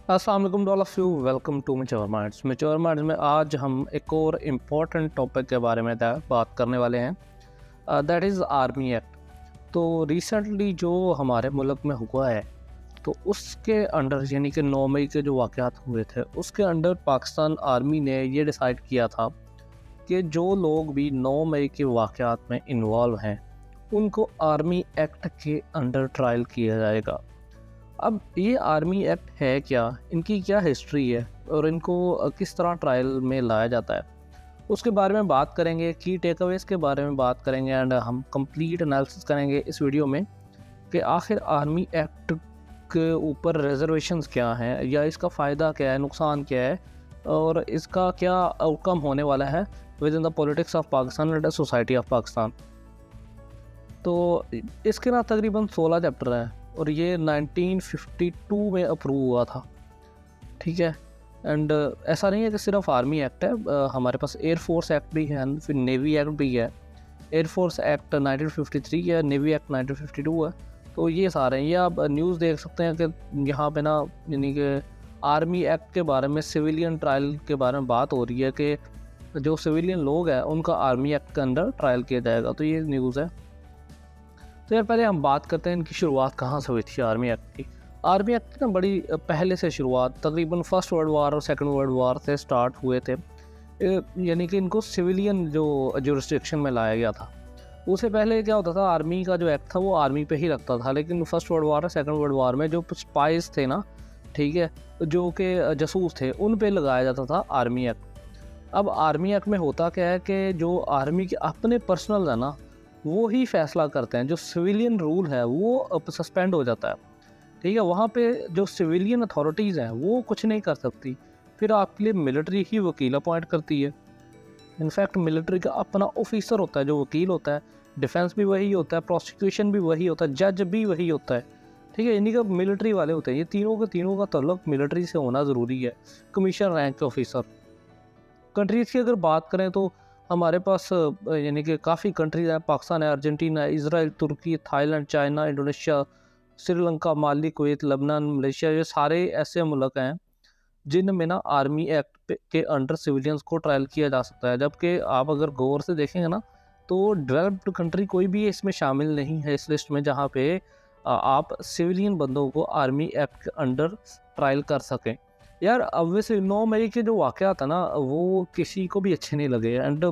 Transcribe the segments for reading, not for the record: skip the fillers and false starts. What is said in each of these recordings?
अस्सलाम वालेकुम all of you, welcome to mature minds में आज हम एक और इम्पॉर्टेंट टॉपिक के बारे में बात करने वाले हैं, दैट इज़ आर्मी एक्ट। तो रिसेंटली जो हमारे मुल्क में हुआ है, तो उसके अंडर यानी कि 9 मई के जो वाक़यात हुए थे, उसके अंडर पाकिस्तान आर्मी ने ये डिसाइड किया था कि जो लोग भी 9 मई के वाक़यात में इन्वॉल्व हैं, उनको आर्मी एक्ट के अंडर ट्रायल किया जाएगा। अब ये आर्मी एक्ट है क्या, इनकी क्या हिस्ट्री है और इनको किस तरह ट्रायल में लाया जाता है, उसके बारे में बात करेंगे। की टेकअवेज़ के बारे में बात करेंगे एंड हम कंप्लीट एनालिसिस करेंगे इस वीडियो में कि आखिर आर्मी एक्ट के ऊपर रिजर्वेशंस क्या हैं या इसका फ़ायदा क्या है, नुकसान क्या है और इसका क्या आउटकम होने वाला है with in the politics of Pakistan and the society of Pakistan. तो इसके ना तकरीबन 16 चैप्टर हैं और ये 1952 में अप्रूव हुआ था, ठीक है। एंड ऐसा नहीं है कि सिर्फ आर्मी एक्ट है, हमारे पास एयर फोर्स एक्ट भी है, फिर नेवी एक्ट भी है। एयर फोर्स एक्ट 1953 है, नेवी एक्ट 1952 है। तो ये सारे हैं, ये आप न्यूज़ देख सकते हैं कि यहाँ पे ना यानी कि आर्मी एक्ट के बारे में, सिविलियन ट्रायल के बारे में बात हो रही है कि जो सिविलियन लोग हैं उनका आर्मी एक्ट के अंदर ट्रायल किया जाएगा। तो ये न्यूज़ है। तो यार पहले हम बात करते हैं इनकी शुरुआत कहाँ से हुई थी आर्मी एक्ट की। आर्मी एक्ट ना बड़ी पहले से शुरुआत तकरीबन फर्स्ट वर्ल्ड वार और सेकंड वर्ल्ड वार से स्टार्ट हुए थे। यानी कि इनको सिविलियन जो जुरिस्डिक्शन में लाया गया था। उससे पहले क्या होता था, आर्मी का जो एक्ट था वो आर्मी पे ही लगता था, लेकिन फर्स्ट वर्ल्ड वार और सेकंड वर्ल्ड वार में जो स्पाइस थे ना, ठीक है, जो कि जासूस थे, उन पे लगाया जाता था आर्मी एक्ट। अब आर्मी एक्ट में होता क्या है कि जो आर्मी के अपने पर्सनल है ना, वो ही फैसला करते हैं। जो सिविलियन रूल है वो सस्पेंड हो जाता है, ठीक है। वहाँ पे जो सिविलियन अथॉरिटीज़ हैं वो कुछ नहीं कर सकती, फिर आपके लिए मिलिट्री ही वकील अपॉइंट करती है। इनफैक्ट मिलिट्री का अपना ऑफिसर होता है जो वकील होता है, डिफेंस भी वही होता है, प्रोसिक्यूशन भी वही होता है, जज भी वही होता है, ठीक है। इन्हीं का मिलिट्री वाले होते हैं। ये तीनों के तीनों का ताल्लुक मिलिट्री से होना ज़रूरी है, कमीशन रैंक के ऑफिसर। कंट्रीज़ की अगर बात करें तो हमारे पास यानी कि काफ़ी कंट्रीज़ हैं, पाकिस्तान है, अर्जेंटीना है, इसराइल, तुर्की, थाईलैंड, चाइना, इंडोनेशिया, श्रीलंका, माली, कुवैत, लेबनान, मलेशिया, ये सारे ऐसे मुल्क हैं जिनमें ना आर्मी एक्ट के अंडर सिविलियंस को ट्रायल किया जा सकता है। जबकि आप अगर गौर से देखेंगे ना, तो डेवलप्ड कंट्री कोई भी इसमें शामिल नहीं है इस लिस्ट में, जहाँ पे आप सिविलियन बंदों को आर्मी एक्ट के अंडर ट्रायल कर सकें। यार ऑब्वियसली 9 मई के जो वाक़या था ना, वो किसी को भी अच्छे नहीं लगे एंड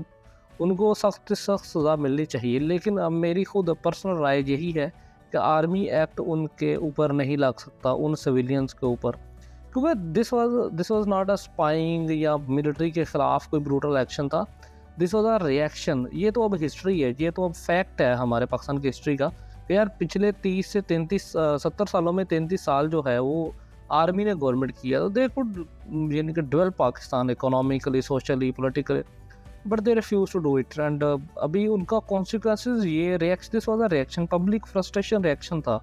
उनको सख्त से सख्त सज़ा मिलनी चाहिए। लेकिन अब मेरी खुद पर्सनल राय यही है कि आर्मी एक्ट उनके ऊपर नहीं लग सकता, उन सिविलियंस के ऊपर, क्योंकि this was not a spying या मिलिट्री के ख़िलाफ़ कोई ब्रूटल एक्शन था। This was a reaction. ये तो अब हिस्ट्री है, ये तो अब फैक्ट है हमारे पाकिस्तान की हिस्ट्री का कि यार पिछले 30 से 33 70 सालों में 33 साल जो है वो आर्मी ने गवर्नमेंट किया। तो दे कुड यानी कि develop Pakistan economically, socially, politically, but they refuse to do it. And अभी उनका कॉन्सिक्वेंसेज ये reaction, this was a reaction, public frustration reaction था।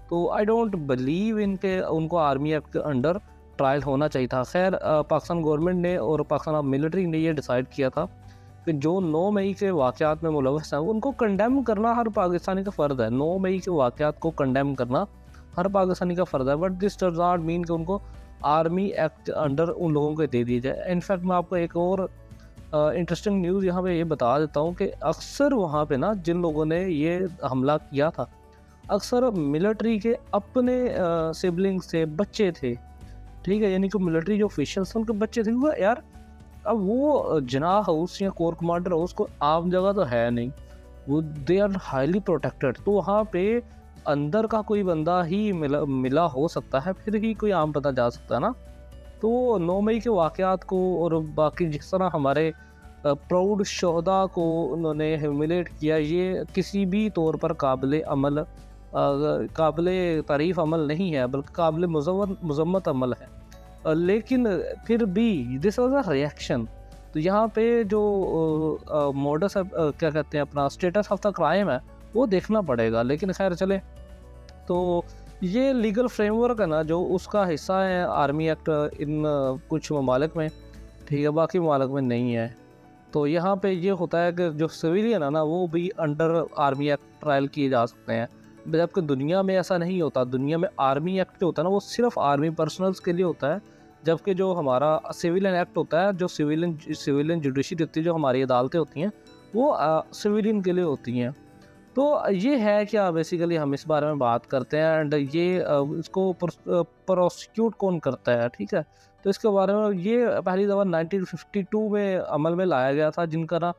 तो आई डोंट बिलीव इनके उनको आर्मी एक्ट के अंडर ट्रायल होना चाहिए था। खैर पाकिस्तान गवर्नमेंट ने और पाकिस्तान मिलिट्री ने ये डिसाइड किया था कि जो 9 मई के वाक़यात में मुलव्वस हैं उनको कंडेम करना हर पाकिस्तानी का फ़र्ज़ है। 9 मई के वाक़यात को कंडेम करना हर पाकिस्तानी का फ़र्ज़ है, but this does not mean कि उनको आर्मी एक्ट अंडर उन लोगों को दे दी जाए। इनफैक्ट मैं आपको एक और इंटरेस्टिंग न्यूज़ यहाँ पे ये बता देता हूँ कि अक्सर वहाँ पे ना जिन लोगों ने ये हमला किया था, अक्सर मिलिट्री के अपने सिबलिंग्स थे, बच्चे थे, ठीक है। यानी कि मिलिट्री जो ऑफिशियल्स थे उनके बच्चे थे। वो यार अब वो जना हाउस या कोर कमांडर हाउस को आम जगह तो है नहीं, वो दे आर हाईली प्रोटेक्टेड। तो वहाँ पे अंदर का कोई बंदा ही मिला हो सकता है, फिर ही कोई आम बंदा जा सकता है ना। तो 9 मई के वाक़यात को और बाकी जिस तरह हमारे प्राउड शोहदा को उन्होंने ह्यूमिलेट किया, ये किसी भी तौर पर काबिल अमल, काबिल तारीफ़ अमल नहीं है, बल्कि काबिल मज़म्मत अमल है। लेकिन फिर भी दिस वाज़ अ रिएक्शन। तो यहाँ पे जो मोडस क्या कहते हैं, अपना स्टेटस ऑफ द क्राइम है वो देखना पड़ेगा। लेकिन खैर चले, तो ये लीगल फ्रेमवर्क है ना जो उसका हिस्सा है आर्मी एक्ट इन कुछ ममालिक में, ठीक है, बाकी ममालिक में नहीं है। तो यहाँ पे ये होता है कि जो सिविलियन है ना वो भी अंडर आर्मी एक्ट ट्रायल किए जा सकते हैं। जबकि दुनिया में ऐसा नहीं होता। दुनिया में आर्मी एक्ट जो होता है ना वो सिर्फ आर्मी पर्सनल्स के लिए होता है, जबकि जो हमारा सिविलियन एक्ट होता है, जो सिविलियन जुडिशरी होती है, जो हमारी अदालतें होती हैं, वो सिविलियन के लिए होती हैं। तो ये है क्या बेसिकली हम इस बारे में बात करते हैं, एंड ये इसको प्रोसिक्यूट कौन करता है, ठीक है। तो इसके बारे में ये पहली दफ़ा 1952 में अमल में लाया गया था, जिनका ना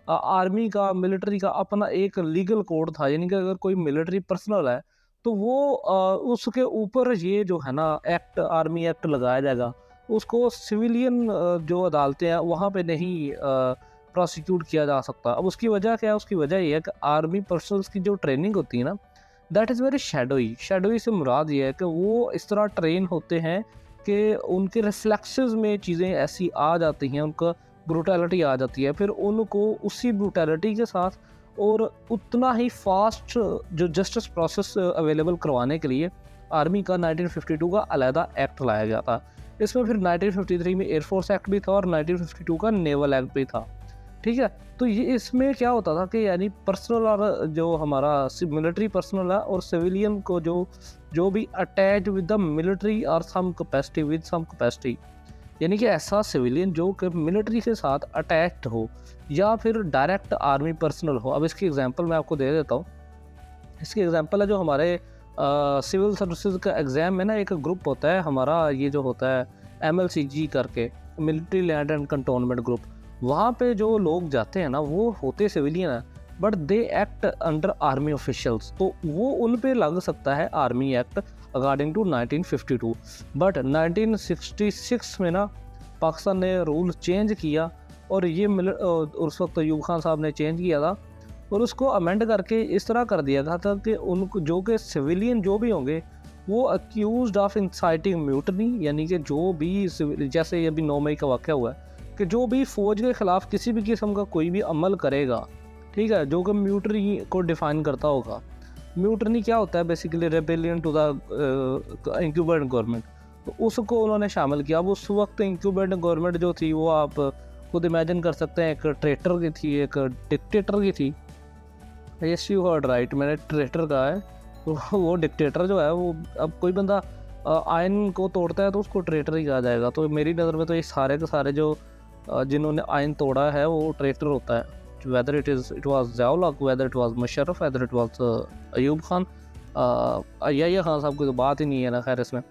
आर्मी का, मिलिट्री का अपना एक लीगल कोड था। यानी कि अगर कोई मिलिट्री पर्सनल है तो वो उसके ऊपर ये जो है ना एक्ट, आर्मी एक्ट लगाया जाएगा। उसको सिविलियन जो अदालतें हैं वहाँ पे नहीं प्रोसिक्यूट किया जा सकता। अब उसकी वजह क्या है? उसकी वजह ये है कि आर्मी पर्सनल्स की जो ट्रेनिंग होती है ना, दैट इज़ वेरी शैडोई से मुराद ये है कि वो इस तरह ट्रेन होते हैं कि उनके रिफ्लेक्सेस में चीज़ें ऐसी आ जाती हैं, उनका ब्रूटैलिटी आ जाती है, फिर उनको उसी ब्रूटैलिटी के साथ और उतना ही फास्ट जो जस्टिस प्रोसेस अवेलेबल करवाने के लिए आर्मी का 1952 का अलहदा एक्ट लाया गया था। इसमें फिर 1953 में एयरफोर्स एक्ट भी था और 1952 का नेवल एक्ट भी था, ठीक है। तो ये इसमें क्या होता था कि यानी पर्सनल और जो हमारा मिलिट्री पर्सनल है और सिविलियन को जो भी अटैच विद द मिलिट्री और सम कैपेसिटी, यानी कि ऐसा सिविलियन जो कि मिलिट्री के साथ अटैच्ड हो या फिर डायरेक्ट आर्मी पर्सनल हो। अब इसकी एग्जांपल मैं आपको दे देता हूँ। इसकी एग्जांपल है जो हमारे सिविल सर्विसेज का एग्ज़ाम में ना एक ग्रुप होता है हमारा, ये जो होता है MLCG करके, military land and cantonment group. वहाँ पे जो लोग जाते हैं ना वो होते सिविलियन हैं, but they act under army officials, तो वो उन पे लग सकता है army act according to 1952। But 1966 में ना पाकिस्तान ने रूल चेंज किया और ये उस वक्त अयूब खान साहब ने चेंज किया था और उसको अमेंड करके इस तरह कर दिया गया था कि उनको जो कि सिविलियन जो भी होंगे वो अक्यूज्ड ऑफ इंसाइटिंग म्यूटनी, यानी कि जो भी जैसे ये अभी 9 मई का वाक़या हुआ है कि जो भी फ़ौज के ख़िलाफ़ किसी भी किस्म का कोई भी अमल करेगा, ठीक है, जो कि म्यूटनी को डिफ़ाइन करता होगा। म्यूटनी क्या होता है? Basically rebellion to the incumbent government, तो उसको उन्होंने शामिल किया। अब उस वक्त इंक्यूबेंट गवर्नमेंट जो थी वो आप खुद इमेजिन कर सकते हैं, एक ट्रेटर की थी, एक डिक्टेटर की थी। यस यू हर्ड राइट, मैंने ट्रेटर कहा है। तो वो डिक्टेटर जो है वो, अब कोई बंदा आयन को तोड़ता है तो उसको ट्रेटर ही कहा जाएगा। तो मेरी नज़र में तो ये सारे के सारे जो जिन्होंने आयन तोड़ा है वो ट्रेटर होता है, वेदर इट वाज ज़ियाउल हक, whether it was Musharraf, whether it was Ayub Khan, या खान साहब की तो बात ही नहीं है ना, खैर इसमें।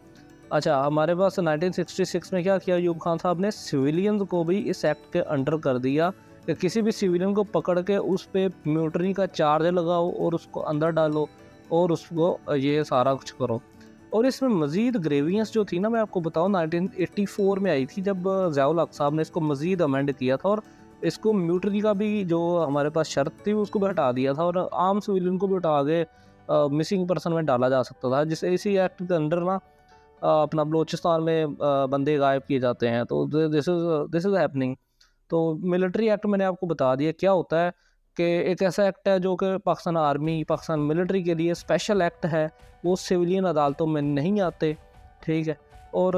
अच्छा, हमारे पास 1966 में क्या किया अयूब खान साहब ने? सिविलियन को भी इस एक्ट के अंडर कर दिया कि किसी भी सिविलियन को पकड़ के उस पर म्यूटनी का चार्ज लगाओ और उसको अंदर डालो और उसको ये सारा कुछ करो। और इसमें मज़ीद ग्रेवियंस जो थी ना, मैं आपको बताऊँ 1984 में आई थी, जब ज़ियाउल हक साहब ने इसको मज़ीद अमेंड किया था और इसको म्यूटनी का भी जो हमारे पास शर्त थी उसको भी हटा दिया था और आम सिविलियन को भी हटा के मिसिंग पर्सन में डाला जा सकता था। जिस इसी एक्ट के अंडर ना अपना बलोचिस्तान में बंदे गायब किए जाते हैं। तो दिस इज़ हैपनिंग। तो मिलिट्री एक्ट मैंने आपको बता दिया क्या होता है, कि एक ऐसा एक्ट है जो कि पाकिस्तान आर्मी, पाकिस्तान मिलिट्री के लिए स्पेशल एक्ट है, वो सिविलियन अदालतों में नहीं आते, ठीक है। और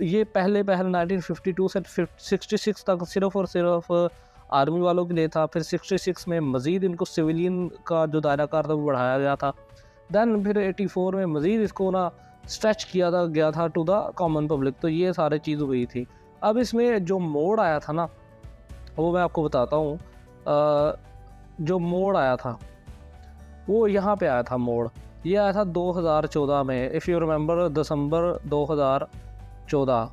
ये पहले 1952 से 66 तक सिर्फ़ और सिर्फ आर्मी वालों के लिए था। फिर 66 में मज़ीद इनको सिविलियन का जो दायरा कार था वो बढ़ाया गया था। दैन फिर 84 में मज़ीद इसको ना स्ट्रेच किया गया था टू द कॉमन पब्लिक। तो ये सारी चीज़ हुई थी। अब इसमें जो मोड़ आया था ना, वो मैं आपको बताता हूँ। जो मोड़ आया था वो यहाँ पे आया था। मोड़ ये आया था 2014 में, इफ़ यू रिमेंबर, दिसंबर 2014,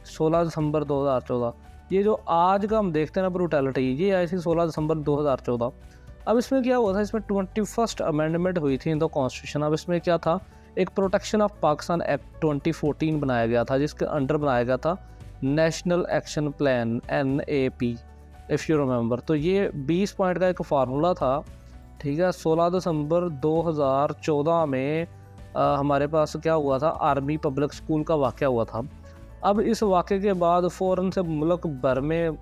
16 दिसंबर 2014। ये जो आज का हम देखते हैं ना ब्रूटैलिटी, ये आई थी 16 दिसंबर 2014। अब इसमें क्या हुआ था? इसमें 21st अमेंडमेंट हुई थी इन द कॉन्स्टिट्यूशन। अब इसमें क्या था? एक प्रोटेक्शन ऑफ पाकिस्तान एक्ट 2014 बनाया गया था, जिसके अंडर बनाया गया था national action plan NAP, if you remember. तो ये 20 पॉइंट का एक फार्मूला था, ठीक है। 16 दिसंबर 2014 में हमारे पास क्या हुआ था? आर्मी पब्लिक स्कूल का वाक़या हुआ था। अब इस वाक़े के बाद फ़ौरन से मुल्क भर में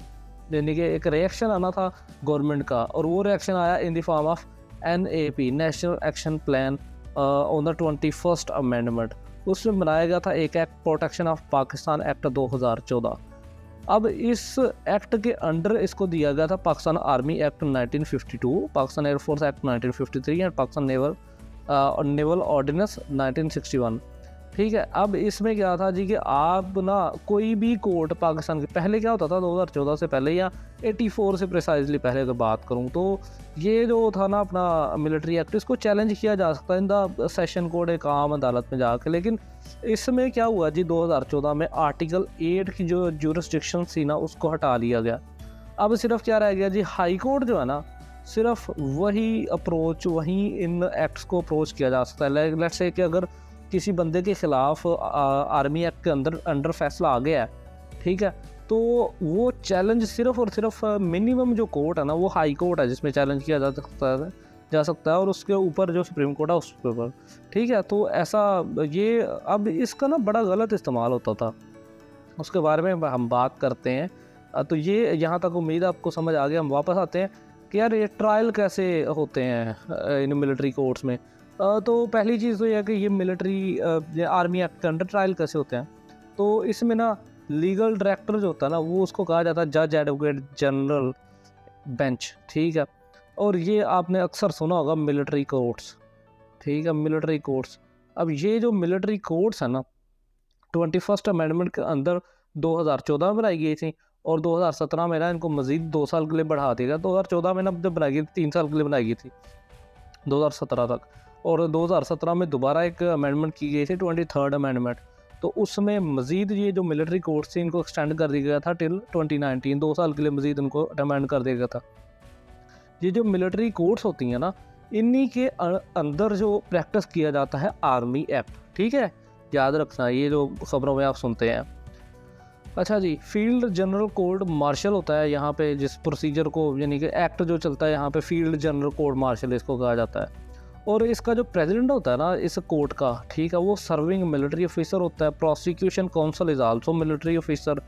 यानी कि एक रिएक्शन आना था गवर्नमेंट का, और वो रिएक्शन आया in the form of NAP, national action plan on the 21st amendment. उसमें बनाया गया था एक act, protection of Pakistan act 2014। अब इस एक्ट के अंडर इसको दिया गया था Pakistan army act 1952, Pakistan air force act 1953 and Pakistan naval और नेवल ऑर्डिनेंस 1961। ठीक है, अब इसमें क्या था जी कि आप ना कोई भी कोर्ट पाकिस्तान के पहले क्या होता था 2014 से पहले या 84 से प्रिसाइजली पहले अगर बात करूं तो ये जो था ना अपना मिलिट्री एक्ट, इसको चैलेंज किया जा सकता है इन द सेशन कोर्ट एक आम अदालत में जाके। लेकिन इसमें क्या हुआ जी 2014 में आर्टिकल 8 की जो ज्यूरिसडिक्शन थी ना उसको हटा लिया गया। अब सिर्फ क्या रह गया जी, हाई कोर्ट जो है ना सिर्फ वही अप्रोच, वही इन एक्ट्स को अप्रोच किया जा सकता है। लेट्स से कि अगर किसी बंदे के ख़िलाफ़ आर्मी एक्ट के अंडर फैसला आ गया है, ठीक है, तो वो चैलेंज सिर्फ और सिर्फ मिनिमम जो कोर्ट है ना वो हाई कोर्ट है जिसमें चैलेंज किया जा सकता है और उसके ऊपर जो सुप्रीम कोर्ट है उसके ऊपर। ठीक है, तो ऐसा ये अब इसका ना बड़ा गलत इस्तेमाल होता था, उसके बारे में हम बात करते हैं। तो ये यहाँ तक उम्मीद है आपको समझ आ गया। हम वापस आते हैं कि यार ये ट्रायल कैसे होते हैं इन मिलिट्री कोर्ट्स में। तो पहली चीज़ तो यह है कि ये मिलिट्री आर्मी एक्ट के अंडर ट्रायल कैसे होते हैं। तो इसमें ना लीगल डायरेक्टर जो होता है ना वो उसको कहा जाता है जज एडवोकेट जनरल बेंच। ठीक है, और ये आपने अक्सर सुना होगा मिलिट्री कोर्ट्स। ठीक है, मिलिट्री कोर्ट्स। अब ये जो मिलिट्री कोर्ट्स है ना 21st अमेंडमेंट के अंदर 2014 में बनाई गई थी और 2017 में ना इनको मज़ीद 2 साल के लिए बढ़ा दिया गया। 2014 में ना जब बनाई गई 3 साल के लिए बनाई गई थी 2017 तक, और 2017 में दोबारा एक अमेंडमेंट की गई थी 23rd अमेंडमेंट। तो उसमें मज़ीद ये जो मिलिट्री कोर्ट्स थी इनको एक्सटेंड कर दिया गया था टिल 2019, 2 साल के लिए मज़ीद इनको अमेंड कर दिया गया था। ये जो मिलिट्री कोर्ट्स होती हैं ना इन्हीं के अंदर जो प्रैक्टिस किया जाता है आर्मी एक्ट। ठीक है, याद रखना ये जो खबरों में आप सुनते हैं। अच्छा जी, फील्ड जनरल कोर्ट मार्शल होता है यहाँ पे जिस प्रोसीजर को, यानी कि एक्ट जो चलता है यहाँ पे फील्ड जनरल कोर्ट मार्शल इसको कहा जाता है। और इसका जो प्रेसिडेंट होता है ना इस कोर्ट का, ठीक है, वो सर्विंग मिलिट्री ऑफिसर होता है। Prosecution council is also military officer.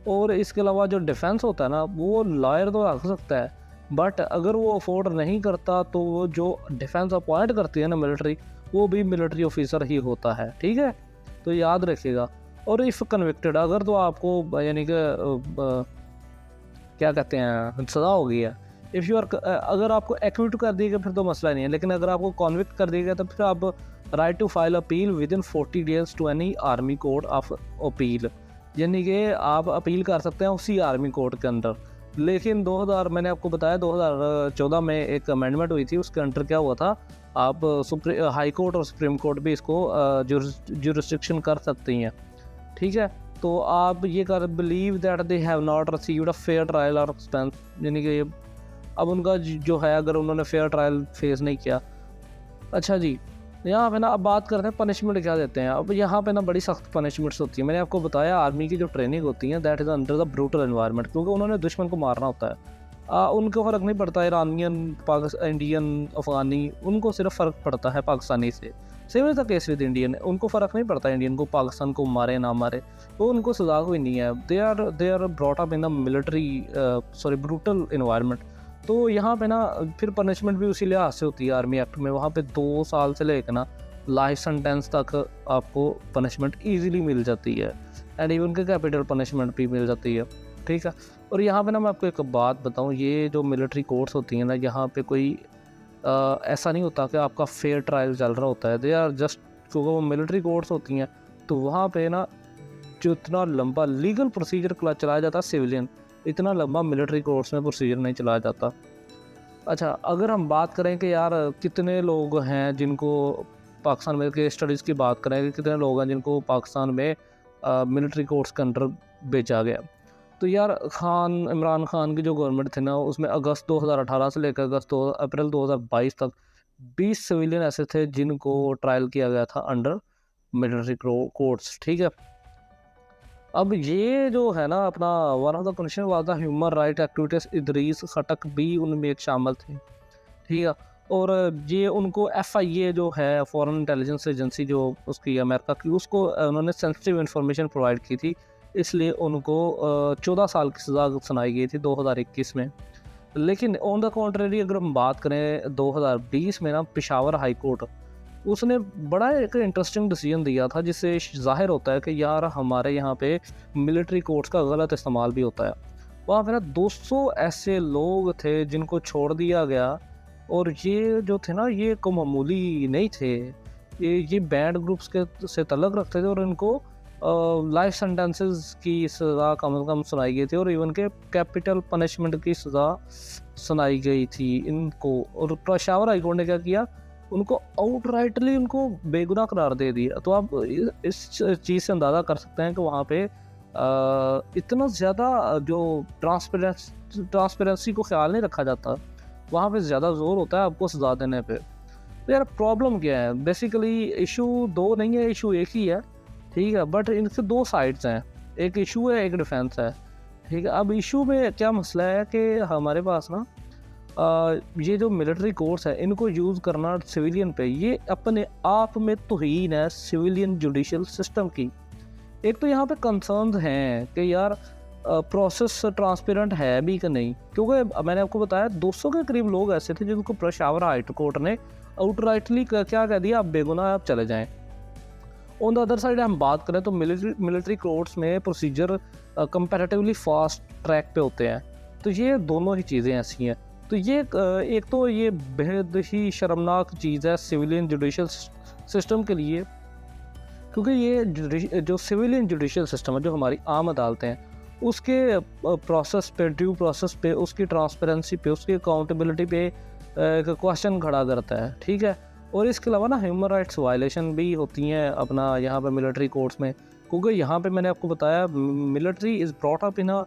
और इसके अलावा जो डिफेंस होता है ना वो लॉयर तो रख सकता है, बट अगर वो अफोर्ड नहीं करता तो वो जो डिफेंस अपॉइंट करती है ना मिलिट्री, वो भी मिलिट्री ऑफिसर ही होता है। ठीक है, तो याद रखिएगा। और इफ़ कन्विक्टेड, अगर तो आपको यानी कि क्या कहते हैं सज़ा हो गई है, इफ़ यू आर अगर आपको एक्विट कर दिया गया फिर तो मसला नहीं है, लेकिन अगर आपको कॉन्विक्ट कर दिया गया तो फिर आप right to file appeal within 40 days to any army court of appeal, यानी कि आप अपील कर सकते हैं उसी आर्मी कोर्ट के अंदर। लेकिन 2000 मैंने आपको बताया 2014 में एक अमेंडमेंट हुई थी, उसके अंडर क्या हुआ था, आप हाई कोर्ट और सुप्रीम कोर्ट भी इसको जुरिस्डिक्शन कर सकती हैं। ठीक है, तो आप ये कर believe that they have not received a fair trial और एक्सपेंस, यानी कि अब उनका जो है अगर उन्होंने फेयर ट्रायल फेस नहीं किया। अच्छा जी, यहाँ पे ना अब बात करते हैं पनिशमेंट क्या देते हैं। अब यहाँ पे ना बड़ी सख्त पनिशमेंट्स होती हैं। मैंने आपको बताया आर्मी की जो ट्रेनिंग होती है that is under the brutal environment, क्योंकि उन्होंने दुश्मन को मारना होता है। उनको फ़र्क नहीं पड़ता ईरानियन, इंडियन, अफ़गानी, उनको सिर्फ फ़र्क पड़ता है पाकिस्तानी से। Same is the case with Indian, उनको फ़र्क नहीं पड़ता इंडियन को पाकिस्तान को मारे ना मारे, वो उनको सजा कोई नहीं है। They are brought up in the military brutal environment. तो यहाँ पे ना फिर पनिशमेंट भी उसी लिहाज से होती है आर्मी एक्ट में। वहाँ पे 2 साल से लेकर ना लाइफ सेंटेंस तक आपको पनिशमेंट इजीली मिल जाती है, एंड इवन के कैपिटल पनिशमेंट भी मिल जाती है। ठीक है, और यहाँ पे ना मैं आपको एक बात बताऊँ, ये जो मिलिट्री कोर्ट्स होती हैं ना यहाँ पे कोई ऐसा नहीं होता कि आपका फेयर ट्रायल चल रहा होता है। दे आर जस्ट, क्योंकि वो मिलिट्री कोर्ट्स होती हैं तो वहाँ पे ना जो इतना लंबा लीगल प्रोसीजर चलाया जाता है सिविलियन, इतना लंबा मिलिट्री कोर्ट्स में प्रोसीजर नहीं चलाया जाता। अच्छा, अगर हम बात करें कि यार कितने लोग हैं जिनको पाकिस्तान में के स्टडीज़ की बात करें कि कितने लोग हैं जिनको पाकिस्तान में मिलिट्री कोर्ट्स के अंडर भेजा गया, तो यार इमरान खान की जो गवर्नमेंट थी ना उसमें अगस्त 2018 से लेकर अप्रैल 2022 तक 20 सिविलियन ऐसे थे जिनको ट्रायल किया गया था अंडर मिलिट्री कोर्ट्स। ठीक है, अब ये जो है ना अपना one of the commission was the human right activities, Idris Khattak भी उनमें एक शामिल थे। ठीक है, और ये उनको FIA जो है फॉरेन इंटेलिजेंस एजेंसी जो उसकी अमेरिका की, उसको उन्होंने सेंसिटिव इन्फॉर्मेशन प्रोवाइड की थी, इसलिए उनको 14 साल की सज़ा सुनाई गई थी 2021 में। लेकिन ऑन द कॉन्ट्रेरी अगर हम बात करें 2020 में ना पेशावर हाई कोर्ट, उसने बड़ा एक इंटरेस्टिंग डिसीजन दिया था जिससे ज़ाहिर होता है कि यार हमारे यहाँ पे मिलिट्री कोर्ट्स का गलत इस्तेमाल भी होता है। वहाँ पे ना 200 ऐसे लोग थे जिनको छोड़ दिया गया और ये जो थे ना ये को मामूली नहीं थे, ये बैंड ग्रुप्स के से तल्लुक़ रखते थे और इनको लाइफ सेंटेंसेस की सज़ा कम से कम सुनाई गई थी और इवन के कैपिटल पनिशमेंट की सज़ा सुनाई गई थी इनको। और पेशावर हाई कोर्ट ने क्या किया, उनको आउटराइटली उनको बेगुनाह करार दे दिया। तो आप इस चीज़ से अंदाज़ा कर सकते हैं कि वहाँ पे इतना ज़्यादा जो ट्रांसपेरेंसी को ख्याल नहीं रखा जाता, वहाँ पे ज़्यादा ज़ोर होता है आपको सज़ा देने पे। तो यार प्रॉब्लम क्या है, बेसिकली इशू दो नहीं है, इशू एक ही है, ठीक है, बट इनसे दो साइड्स हैं, एक इशू है एक डिफेंस है, ठीक है। अब इशू में क्या मसला है कि हमारे पास ना ये जो मिलिट्री कोर्ट्स है इनको यूज़ करना सिविलियन पे, ये अपने आप में तौहीन है सिविलियन जुडिशल सिस्टम की। एक तो यहाँ पे कंसर्न्स हैं कि यार प्रोसेस ट्रांसपेरेंट है भी कि नहीं, क्योंकि मैंने आपको बताया 200 के करीब लोग ऐसे थे जिनको पेशावर हाई कोर्ट ने आउटराइटली क्या कह दिया, आप बेगुनाह आप चले जाएं। ऑन द अदर साइड हम बात करें तो मिलिट्री कोर्ट्स में प्रोसीजर कंपैरेटिवली फास्ट ट्रैक पे होते हैं। तो ये दोनों ही चीज़ें ऐसी हैं। तो ये एक तो ये बेहद ही शर्मनाक चीज़ है सिविलियन जुडिशल सिस्टम के लिए, क्योंकि ये जो सिविलियन जुडिशल सिस्टम है, जो हमारी आम अदालतें हैं, उसके प्रोसेस पे, ड्यू प्रोसेस पे, उसकी ट्रांसपेरेंसी पे, उसकी अकाउंटेबिलिटी पे क्वेश्चन खड़ा करता है, ठीक है। और इसके अलावा ना ह्यूमन राइट्स वायलेशन भी होती हैं अपना यहाँ पे मिलिट्री कोर्ट्स में, क्योंकि यहाँ पे मैंने आपको बताया military is brought up in a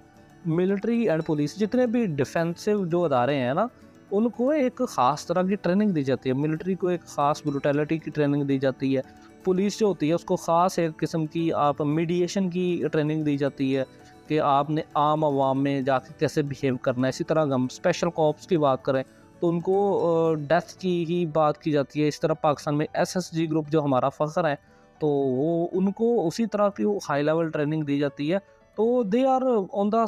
military and police, जितने भी डिफेंसिव जो अदारे हैं ना, उनको एक ख़ास तरह की ट्रेनिंग दी जाती है। मिलिट्री को एक ख़ास ब्रूटैलिटी की ट्रेनिंग दी जाती है। पुलिस जो होती है उसको ख़ास एक किस्म की आप मीडिएशन की ट्रेनिंग दी जाती है कि आपने आम आवाम में जाके कैसे बिहेव करना है। इसी तरह हम स्पेशल कॉप्स की बात करें तो उनको डेथ की ही बात की जाती है। इस तरह पाकिस्तान में SSG ग्रुप जो हमारा फ़ख्र है, तो वो उनको उसी तरह की हाई लेवल ट्रेनिंग दी जाती है। तो दे आर ऑन द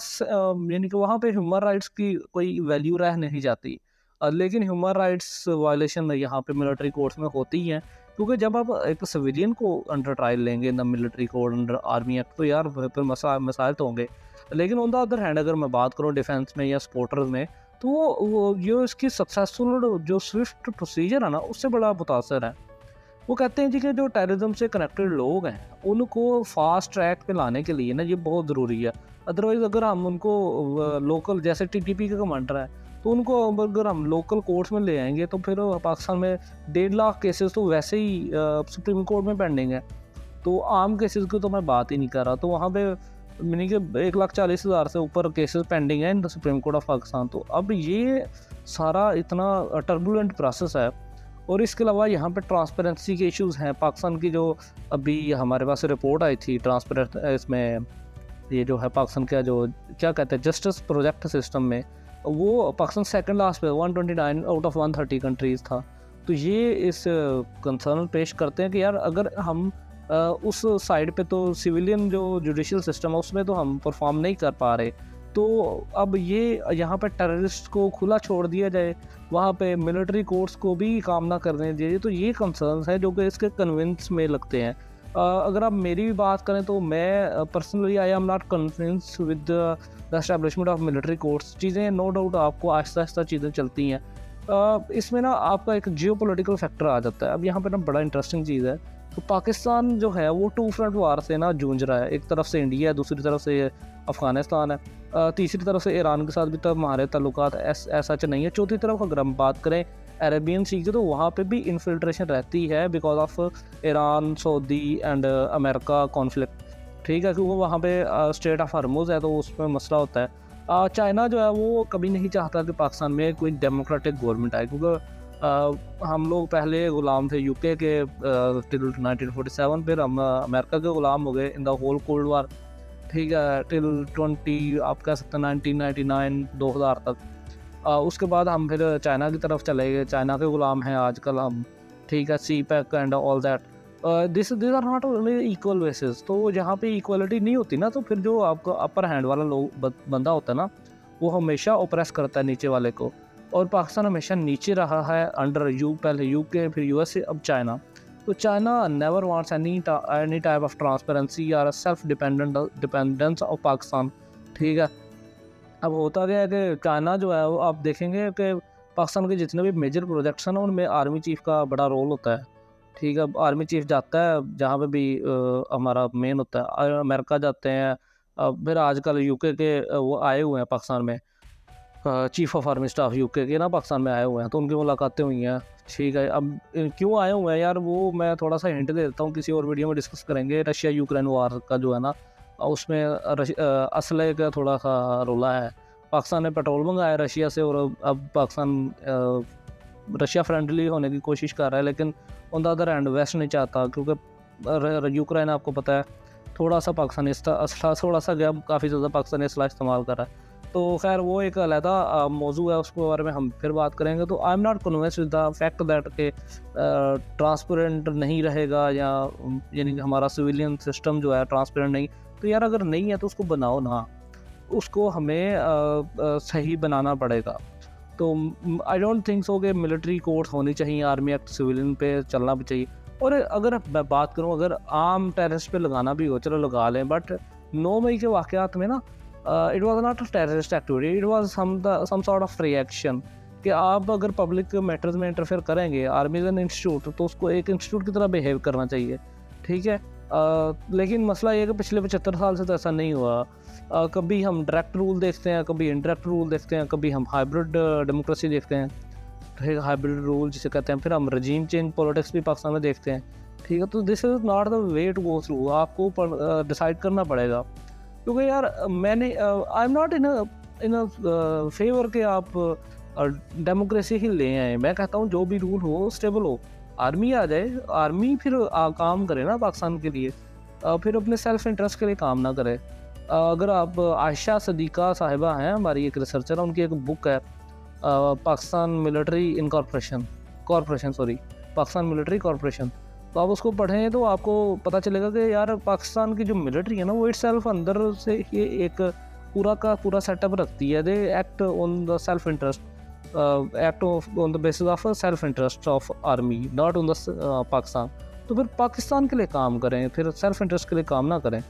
यानी कि वहाँ पे ह्यूमन राइट्स की कोई वैल्यू रह नहीं जाती। लेकिन ह्यूमन राइट्स वायलेशन यहाँ पे मिलिट्री कोर्ट्स में होती हैं, क्योंकि जब आप एक सिविलियन को अंडर ट्रायल लेंगे इन the military code under army act, तो यार फिर मसाइल तो होंगे। लेकिन ऑन द अदर हैंड अगर मैं बात करूँ डिफेंस में या सपोर्टर्स में, तो वो जो इसकी सक्सेसफुल जो स्विफ्ट प्रोसीजर है ना, उससे बड़ा मुतासर है। वो कहते हैं जी कि जो टेररिज्म से कनेक्टेड लोग हैं उनको फास्ट ट्रैक पे लाने के लिए ना ये बहुत ज़रूरी है। अदरवाइज़ अगर हम उनको लोकल जैसे TTP का कमांडर है, तो उनको अगर हम लोकल कोर्ट्स में ले आएंगे तो फिर पाकिस्तान में 1.5 लाख केसेस तो वैसे ही सुप्रीम कोर्ट में पेंडिंग है। तो आम केसेस की तो मैं बात ही नहीं कर रहा। तो वहाँ पे मीनिंग कि 1,40,000 से ऊपर केसेस पेंडिंग है in the supreme court of Pakistan. तो अब ये सारा इतना टर्बुलेंट प्रोसेस है। और इसके अलावा यहाँ पे ट्रांसपेरेंसी के इश्यूज़ हैं। पाकिस्तान की जो अभी हमारे पास रिपोर्ट आई थी ट्रांसपेरेंट, इसमें ये जो है पाकिस्तान का जो क्या कहते हैं जस्टिस प्रोजेक्ट सिस्टम में, वो पाकिस्तान सेकंड लास्ट पे 129 आउट ऑफ 130 कंट्रीज़ था। तो ये इस कंसर्न पेश करते हैं कि यार अगर हम उस साइड पे तो सिविलियन जो जुडिशल सिस्टम है उसमें तो हम परफॉर्म नहीं कर पा रहे, तो अब ये यहाँ पे टेररिस्ट को खुला छोड़ दिया जाए, वहाँ पे मिलिट्री कोर्ट्स को भी काम ना करने दिए। तो ये कंसर्न्स हैं जो कि इसके कन्विंस में लगते हैं। अगर आप मेरी भी बात करें तो मैं personally I am not convince with the establishment of military courts. चीज़ें नो डाउट आपको आहिस्ता आहिस्ता चीज़ें चलती हैं। इसमें ना आपका एक जियोपॉलिटिकल फैक्टर आ जाता है। अब यहाँ पे ना बड़ा इंटरेस्टिंग चीज़ है। तो पाकिस्तान जो है वो 2 फ्रंट वार से ना जूझ रहा है। एक तरफ से इंडिया है, दूसरी तरफ से अफ़गानिस्तान है, तीसरी तरफ से ईरान के साथ भी तब हमारे ताल्लुकात ऐसा सच नहीं है। चौथी तरफ अगर हम बात करें अरेबियन सी की, तो वहाँ पे भी इन्फिल्ट्रेशन रहती है because of Iran, Saudi and America conflict, ठीक है, क्योंकि वहाँ पे स्ट्रेट ऑफ हॉर्मुज़ है, तो उसमें मसला होता है। चाइना जो है वो कभी नहीं चाहता कि पाकिस्तान में कोई डेमोक्रेटिक गवर्नमेंट आए, क्योंकि हम लोग पहले गुलाम थे UK के टिल 1947, फिर हम अमेरिका के गुलाम हो गए in the whole cold war, ठीक है, टिल 20 आप कह सकते हैं 1999 2000 तक। उसके बाद हम फिर चाइना की तरफ चले गए, चाइना के गुलाम हैं आजकल हम, ठीक है, CPEC and all that. This are not only equal basis. तो जहाँ पे इक्वलिटी नहीं होती ना, तो फिर जो आपका अपर हैंड वाला लोग बंदा होता है ना, वो हमेशा ओप्रेस करता है नीचे वाले को। और पाकिस्तान हमेशा नीचे रहा है अंडर पहले UK, फिर USA, अब चाइना। तो China never wants any type of transparency या सेल्फ डिपेंडेंस ऑफ पाकिस्तान, ठीक है। अब होता क्या है कि चाइना जो है वो आप देखेंगे कि पाकिस्तान के जितने भी मेजर प्रोजेक्ट्स हैं ना उनमें आर्मी चीफ़ का बड़ा रोल होता है। ठीक है, आर्मी चीफ़ जाता है जहाँ पे भी हमारा मेन होता है, अमेरिका जाते हैं, फिर आजकल यूके के वो आए हुए हैं पाकिस्तान में, chief of army staff UK के ना पाकिस्तान में आए हुए हैं, तो उनकी मुलाकातें हुई हैं। ठीक है, अब क्यों आए हुए हैं यार, वो मैं थोड़ा सा हिंट दे देता हूँ, किसी और वीडियो में डिस्कस करेंगे। रशिया यूक्रेन वार का जो है ना, उसमें असलहे का थोड़ा सा रोला है। पाकिस्तान ने पेट्रोल मंगाया रशिया से, और अब पाकिस्तान रशिया फ्रेंडली होने की कोशिश कर रहा है, लेकिन on the other hand west नहीं चाहता, क्योंकि यूक्रेन आपको पता है थोड़ा सा पाकिस्तानी असला, थोड़ा सा क्या काफ़ी ज़्यादा पाकिस्तानी असला इस्तेमाल कर रहा है। तो खैर वो एक अलहदा मौजू है, उसके बारे में हम फिर बात करेंगे। तो आई am not convinced with the fact that के ट्रांसपेरेंट नहीं रहेगा, या यानी कि हमारा सिविलियन सिस्टम जो है ट्रांसपेरेंट नहीं। तो यार अगर नहीं है तो उसको बनाओ ना, उसको हमें सही बनाना पड़ेगा। तो आई डोंट थिंक सो कि मिलिट्री कोर्स होनी चाहिए, आर्मी एक्ट सिविलियन पे चलना भी चाहिए। और अगर मैं बात करूं, अगर आम टेररिस्ट पे लगाना भी हो चलो लगा लें, बट 9 मई के वाक़यात में ना it was not a terrorist activity, it was some sort of reaction. कि आप अगर पब्लिक मैटर्स में इंटरफेयर करेंगे, आर्मी इज एन इंस्टीट्यूट, तो उसको एक इंस्टीट्यूट की तरह बिहेव करना चाहिए। ठीक है, लेकिन मसला ये है कि पिछले 75 साल से तो ऐसा नहीं हुआ। कभी हम डायरेक्ट रूल देखते हैं, कभी इनडायरेक्ट रूल देखते हैं, कभी हम हाइब्रिड डेमोक्रेसी देखते हैं, फिर हाइब्रिड रूल जिसे कहते हैं, फिर हम रजीम चेंज पॉलिटिक्स भी पाकिस्तान में देखते हैं। ठीक है, तो this is not the way to go through, आपको डिसाइड करना पड़ेगा। क्योंकि यार मैंने I am not in favour के आप डेमोक्रेसी ही ले आए। मैं कहता हूँ जो भी रूल हो स्टेबल हो, आर्मी आ जाए, आर्मी फिर काम करे ना पाकिस्तान के लिए, फिर अपने सेल्फ इंटरेस्ट के लिए काम ना करे। अगर आप आयशा सदीक़ा साहिबा हैं, हमारी एक रिसर्चर है, उनकी एक बुक है Pakistan military Pakistan military corporation, तो आप उसको पढ़ें तो आपको पता चलेगा कि यार पाकिस्तान की जो मिलिट्री है ना, वो इटसेल्फ अंदर से ये एक पूरा का पूरा सेटअप रखती है। They act on the self interest, act on the basis of self interest of army, not on the Pakistan. तो फिर पाकिस्तान के लिए काम करें, फिर सेल्फ इंटरेस्ट के लिए काम ना करें।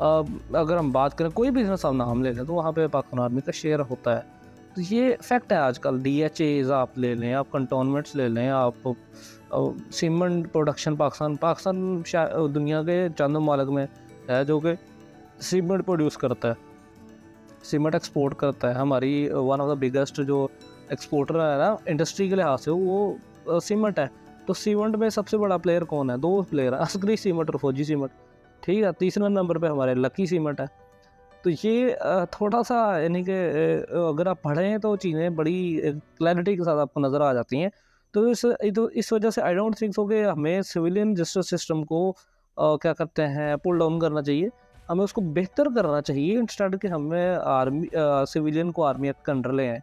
अगर हम बात करें कोई बिजनेस आप नाम ले लें, तो वहाँ पे पाकिस्तान आर्मी का शेयर होता है। तो ये फैक्ट है आजकल। DHAs आप ले लें, आप कंटोनमेंट्स ले लें, आप सीमेंट प्रोडक्शन, पाकिस्तान दुनिया के चंद ममालिक में है जो कि सीमेंट प्रोड्यूस करता है, सीमेंट एक्सपोर्ट करता है। हमारी वन ऑफ द बिगेस्ट जो एक्सपोर्टर है ना इंडस्ट्री के लिहाज से, वो सीमेंट है। तो सीमेंट में सबसे बड़ा प्लेयर कौन है? 2 प्लेयर है, असगरी सीमेंट और फौजी सीमेंट। ठीक है, तीसरे नंबर पे हमारे लकी सीमेंट है। तो ये थोड़ा सा यानी कि अगर आप पढ़ें तो चीज़ें बड़ी क्लैरिटी के साथ आपको नज़र आ जाती हैं। तो इस वजह से आई डोंट थिंक सो कि हमें सिविलियन जस्टिस सिस्टम को क्या करते हैं पुल डाउन करना चाहिए, हमें उसको बेहतर करना चाहिए, इंस्टेड कि हमें आर्मी सिविलियन को आर्मी एक्ट के अंडर ले आएँ।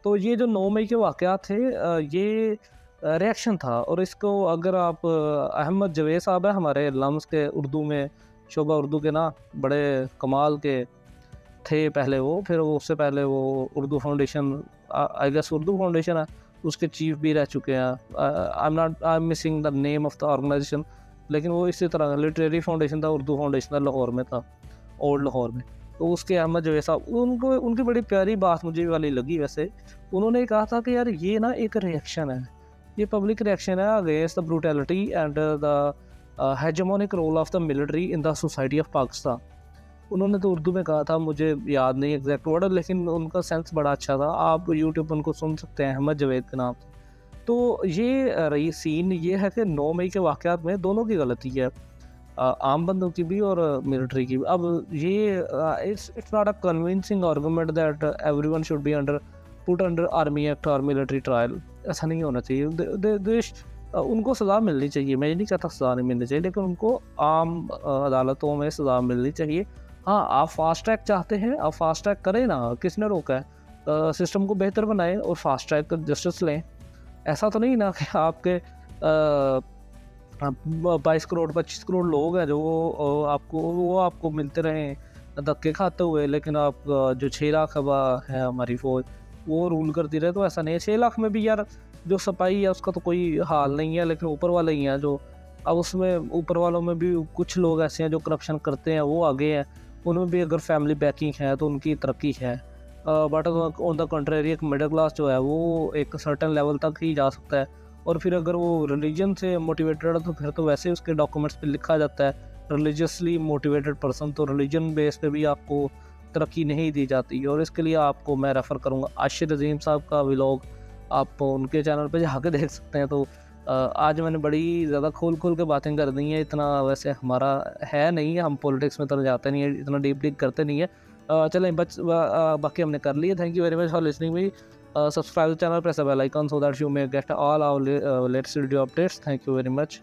तो ये जो 9 मई के वाक़यात थे, ये रिएक्शन था। और इसको अगर आप अहमद जवेद साहब है हमारे लम्स के उर्दू में, शोभा उर्दू के ना बड़े कमाल के थे पहले वो, फिर वो उससे पहले वो Urdu foundation, I guess Urdu foundation है, उसके चीफ भी रह चुके हैं। I am missing the name of the organisation, लेकिन वो इसी तरह लिटरेरी फाउंडेशन था, उर्दू फाउंडेशन था, लाहौर में था, ओल्ड लाहौर में। तो उसके अहमद जवेद साहब, उनको उनकी बड़ी प्यारी बात मुझे वाली लगी वैसे। उन्होंने कहा था कि यार ये ना एक रिएक्शन है, ये पब्लिक रिएक्शन है against the brutality and the hegemonic role of the military in the society of Pakistan. उन्होंने तो उर्दू में कहा था, मुझे याद नहीं एग्जैक्ट वर्ड, लेकिन उनका सेंस बड़ा अच्छा था। आप यूट्यूब पर उनको सुन सकते हैं अहमद जवेद के नाम से। तो ये रही सीन, ये है कि 9 मई के वाक़यात में दोनों की गलती है, आम बंदों की भी और मिलिट्री की भी। अब ये it's not a convincing argument that everyone should be put under army act और मिलिट्री ट्रायल। ऐसा नहीं होना चाहिए। उनको सज़ा मिलनी चाहिए, मैं ये नहीं कहता सज़ा नहीं मिलनी चाहिए, लेकिन उनको आम अदालतों में सज़ा मिलनी चाहिए। हाँ, आप फास्ट ट्रैक चाहते हैं, आप फास्ट ट्रैक करें ना, किसने रोका है? सिस्टम को बेहतर बनाएं और फास्ट ट्रैक कर जस्टिस लें। ऐसा तो नहीं ना कि आपके 22 करोड़ 25 करोड़ लोग हैं जो आपको मिलते रहें धक्के खाते हुए, लेकिन आप जो 6 लाख है हमारी फौज, वो रूल करती रहे। तो ऐसा नहीं है। 6 लाख में भी यार जो सिपाही है उसका तो कोई हाल नहीं है, लेकिन ऊपर वाले ही हैं जो, अब उसमें ऊपर वालों में भी कुछ लोग ऐसे हैं जो करप्शन करते हैं, वो आगे हैं। उनमें भी अगर फैमिली बैकिंग है तो उनकी तरक्की है। बट ऑन द कंट्रेरी एक मिडिल क्लास जो है वो एक सर्टेन लेवल तक ही जा सकता है। और फिर अगर वो रिलीजन से मोटिवेटेड है तो फिर तो वैसे उसके डॉक्यूमेंट्स पे लिखा जाता है रिलीजियसली मोटिवेटेड पर्सन, तो रिलीजन बेस पे भी आपको तरक्की नहीं दी जाती। और इसके लिए आपको मैं रेफ़र करूँगा आशिर अज़ीम साहब का व्लॉग, आप उनके चैनल पे जाके देख सकते हैं। तो आज मैंने बड़ी ज़्यादा खोल के बातें कर दी हैं, इतना वैसे हमारा है नहीं है, हम पॉलिटिक्स में तो जाते नहीं है, इतना डीप डिग करते नहीं है। चलें बाकी हमने कर लिया। Thank you very much for listening me. Subscribe the channel, press the bell icon so that you may get all our latest video updates. Thank you very much.